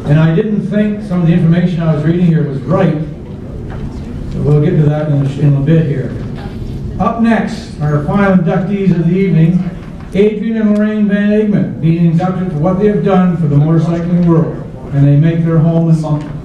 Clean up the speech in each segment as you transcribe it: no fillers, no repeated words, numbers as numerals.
And I didn't think some of the information I was reading here was right. So we'll get to that in a bit here. Up next, our final inductees of the evening, Adriaan and Lorraine van Egmond, being inducted for what they have done for the motorcycling world. And they make their home in Moncton.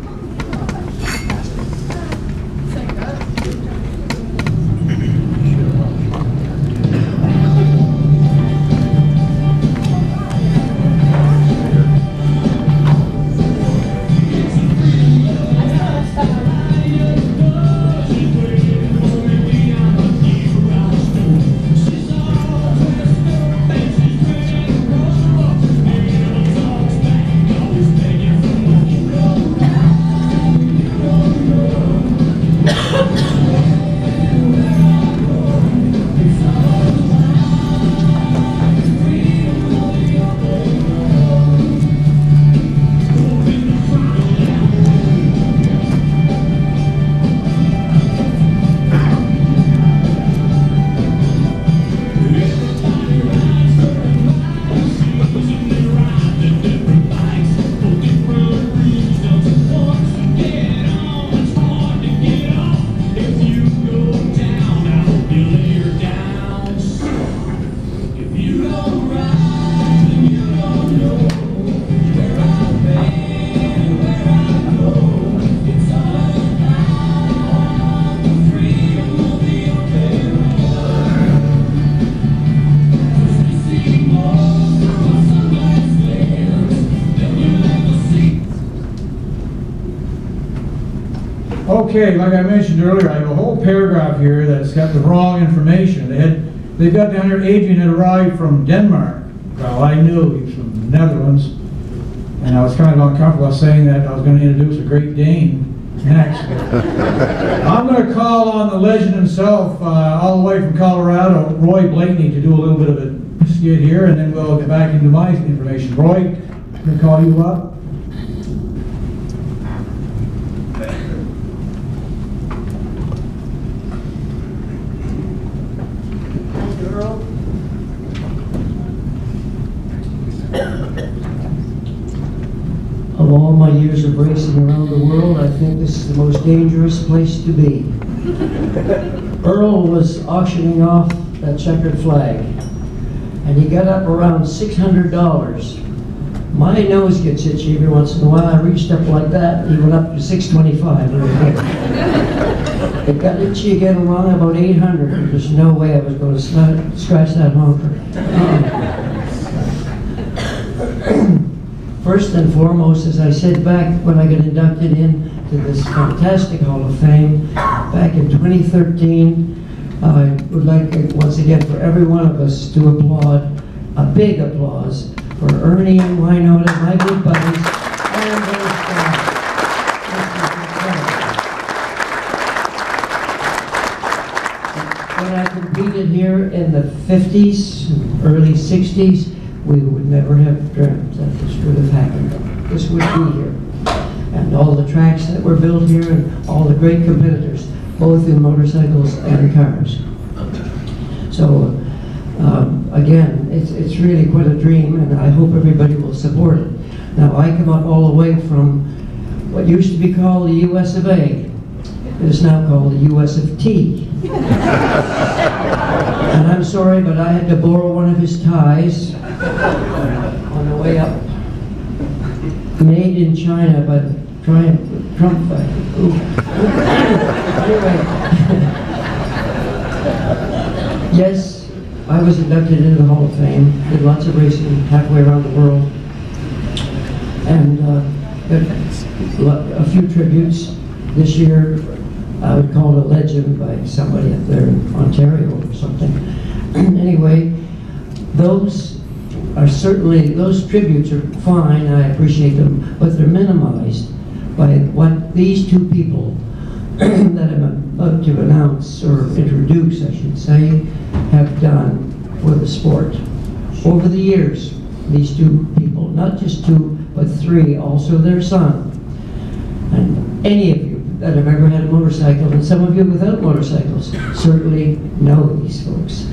Okay, like I mentioned earlier, I have a whole paragraph here that's got the wrong information. They've got down here, Adriaan had arrived from Denmark. Well, I knew he was from the Netherlands, and I was kind of uncomfortable saying that I was going to introduce a Great Dane next. I'm going to call on the legend himself, all the way from Colorado, Roy Blakeney, to do a little bit of a skit here, and then we'll get back into my information. Roy, I'm going to call you up. Of all my years of racing around the world, I think this is the most dangerous place to be. Earl was auctioning off that checkered flag, and he got up around $600. My nose gets itchy every once in a while. I reached up like that, and he went up to $625. It got itchy again around about $800. There's no way I was going to scratch that honker. First and foremost, as I said back when I got inducted into this fantastic Hall of Fame back in 2013, I would like once again for every one of us to applaud, a big applause for Ernie and Wynot and my good buddies and their staff. When I competed here in the 50s, early 60s, we would never have dreamt that this would have happened. This would be here. And all the tracks that were built here and all the great competitors, both in motorcycles and cars. So, again, it's really quite a dream, and I hope everybody will support it. Now, I come up all the way from what used to be called the US of A. It is now called the US of T. And I'm sorry, but I had to borrow one of his ties on the way up. Made in China, but Trump. Anyway, yes, I was inducted into the Hall of Fame. Did lots of racing halfway around the world, and a few tributes. This year, I would call it a legend by somebody up there in Ontario or something. Anyway, those tributes are fine, I appreciate them, but they're minimized by what these two people that I'm about to announce, or introduce, I should say, have done for the sport. Over the years, these two people, not just two, but three, also their son. And any of you that have ever had a motorcycle, and some of you without motorcycles, certainly know these folks,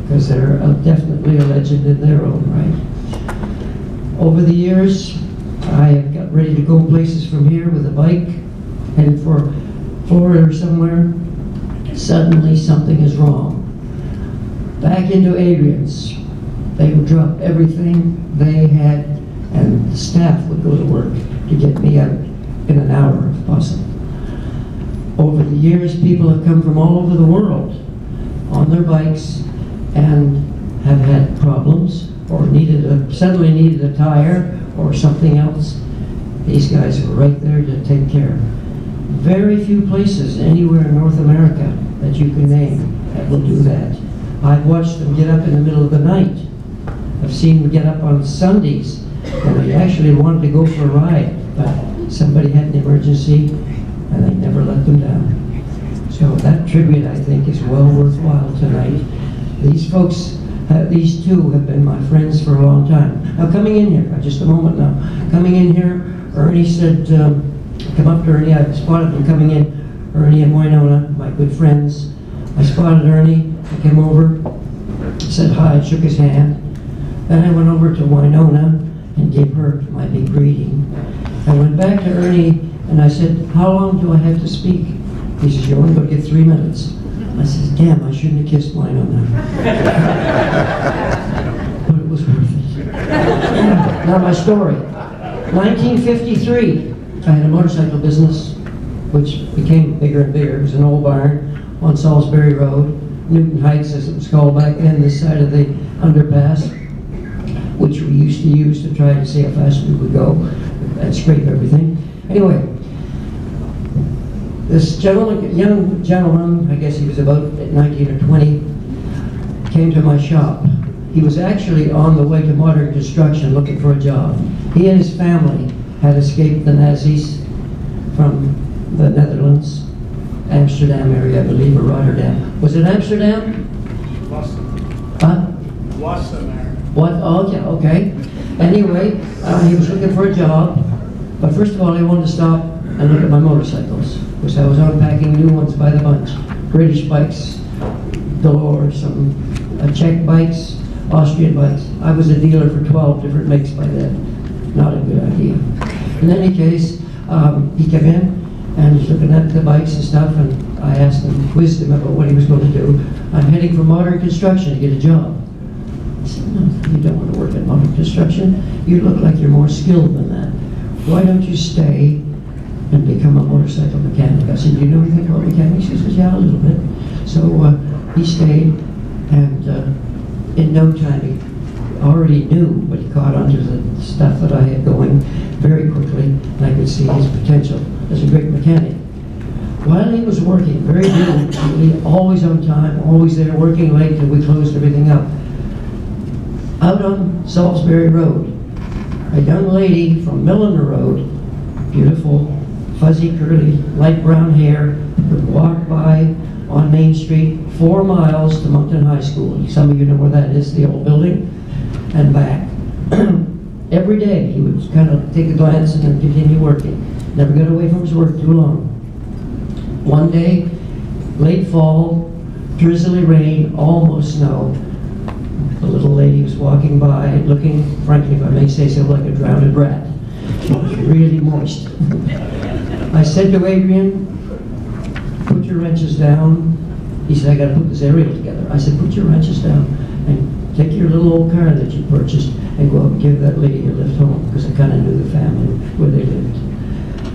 because they're definitely a legend in their own right. Over the years, I have got ready to go places from here with a bike, headed for Florida or somewhere. Suddenly something is wrong. Back into Adrian's. They would drop everything they had, and the staff would go to work to get me out in an hour if possible. Over the years, people have come from all over the world on their bikes and have had problems or suddenly needed a tire or something else. These guys were right there to take care. Very few places anywhere in North America that you can name that will do that. I've watched them get up in the middle of the night. I've seen them get up on Sundays when they actually wanted to go for a ride, but somebody had an emergency and they never let them down. So that tribute, I think, is well worthwhile tonight. These folks, these two have been my friends for a long time. Now coming in here, just a moment now, coming in here, Ernie said, come up to Ernie, I spotted them coming in, Ernie and Winona, my good friends. I spotted Ernie, I came over, said hi, shook his hand. Then I went over to Winona and gave her my big greeting. I went back to Ernie and I said, how long do I have to speak? He says, you're only going to get 3 minutes. I said, damn, I shouldn't have kissed Winona. But it was worth it. Now my story. 1953, I had a motorcycle business which became bigger and bigger. It was an old barn on Salisbury Road, Newton Heights as it was called back then, this side of the underpass, which we used to use to try to see how fast we would go and scrape everything. Anyway, this gentleman, young gentleman, I guess he was about 19 or 20, came to my shop. He was actually on the way to modern construction looking for a job. He and his family had escaped the Nazis from the Netherlands, Amsterdam area, I believe, or Rotterdam. Was it Amsterdam? Huh? What? Oh, yeah, okay. Anyway, he was looking for a job, but first of all, he wanted to stop and look at my motorcycles, because I was unpacking new ones by the bunch. British bikes, galore, some Czech bikes, Austrian bikes. I was a dealer for 12 different makes by then. Not a good idea. In any case, he came in and he's looking at the bikes and stuff, and I asked him, quizzed him about what he was going to do. I'm heading for modern construction to get a job. I said, no, you don't want to work at modern construction. You look like you're more skilled than that. Why don't you stay and become a motorcycle mechanic? I said, do you know anything about mechanics? He says, yeah, a little bit. So he stayed, and in no time he already knew, but he caught onto the stuff that I had going very quickly, and I could see his potential as a great mechanic. While he was working very diligently, always on time, always there, working late till we closed everything up, out on Salisbury Road, a young lady from Milliner Road, beautiful, fuzzy, curly, light brown hair, would walk by on Main Street 4 miles to Moncton High School. Some of you know where that is, the old building, and back. Every day he would kind of take a glance and then continue working. Never got away from his work too long. One day, late fall, drizzly rain, almost snow, the little lady was walking by, looking, frankly, if I may say so, like a drowned rat. She was really moist. I said to Adriaan, put your wrenches down. He said, I got to put this aerial together. I said, put your wrenches down and take your little old car that you purchased and go out and give that lady a lift home, because I kind of knew the family where they lived.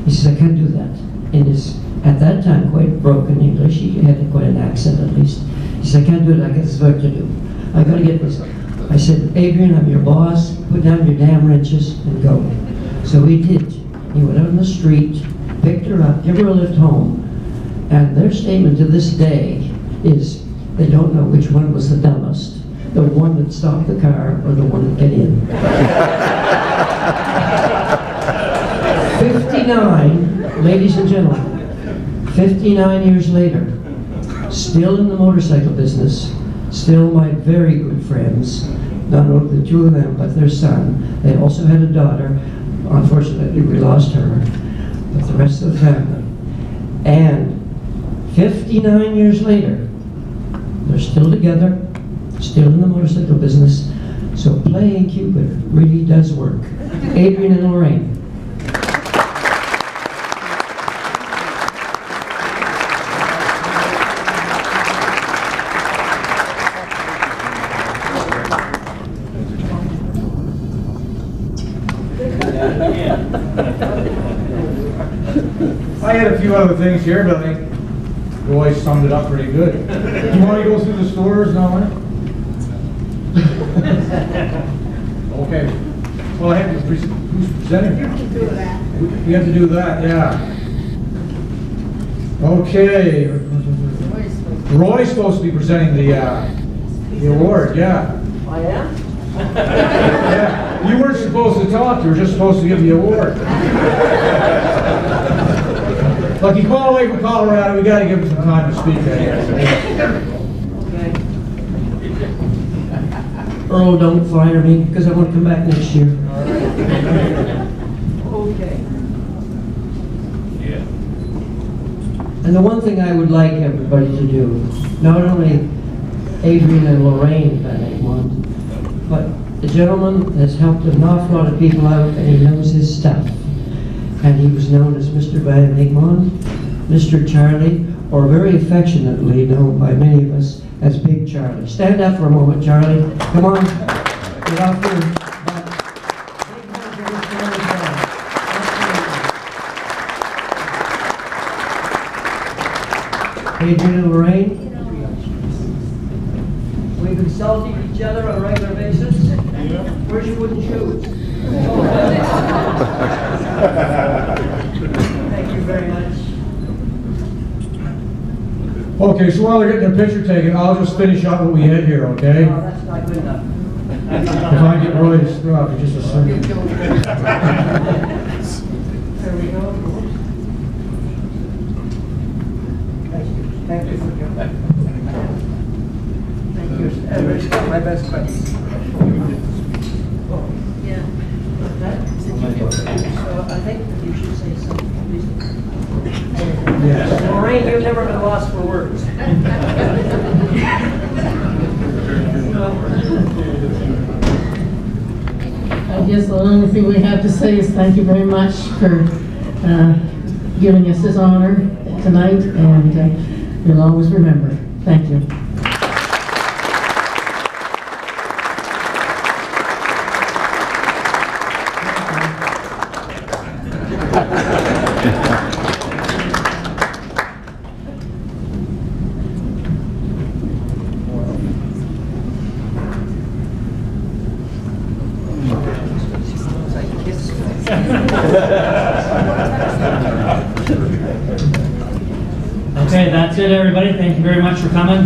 He says, I can't do that. In his, at that time, quite broken English, he had quite an accent at least. He said, I can't do it, I got this work to do. I got to get this. I said, Adriaan, I'm your boss, put down your damn wrenches and go. So he did. He went out on the street, picked her up, gave her a lift home, and their statement to this day is they don't know which one was the dumbest, the one that stopped the car or the one that got in. 59, ladies and gentlemen, 59 years later, still in the motorcycle business, still my very good friends, not only the two of them, but their son. They also had a daughter. Unfortunately, we lost her, but the rest of the family. And 59 years later, they're still together, still in the motorcycle business. So playing Cupid really does work. Adriaan and Lorraine. I had a few other things here, but I think Roy summed it up pretty good. You want to go through the stores now, eh? Okay. Well, I have to who's presenting? You can do that. We have to do that, yeah. Okay. Roy's supposed to be presenting the award, yeah. I am? Yeah. You weren't supposed to talk, you were just supposed to give the award. Like, he called away from Colorado, we gotta give him some time to speak, I guess. Okay. Earl, don't fire me, because I want to come back next year. Okay. And the one thing I would like everybody to do, not only Adriaan and Lorraine at Egmond, but the gentleman has helped an awful lot of people out, and he knows his stuff. And he was known as Mr. Van Egmond, Mr. Charlie, or very affectionately known by many of us as Big Charlie. Stand up for a moment, Charlie. Come on. Get off your butt. Big hand for Mr. Van Egmond. Adriaan and Lorraine, we've insulted each other on a regular basis. Where's your wooden shoes? Thank you very much. Okay, so while they're getting their picture taken, I'll just finish up what we had here, okay? No, that's not good enough. If I get Roy to stop for just a second. There we go. Thank you for coming. Thank you. My best buddies. Yeah. So I think you should say something. Yes. Lorraine, you've never been lost for words. I guess the only thing we have to say is thank you very much for giving us this honor tonight, and you'll always remember. Thank you. Okay, that's it, everybody. Thank you very much for coming.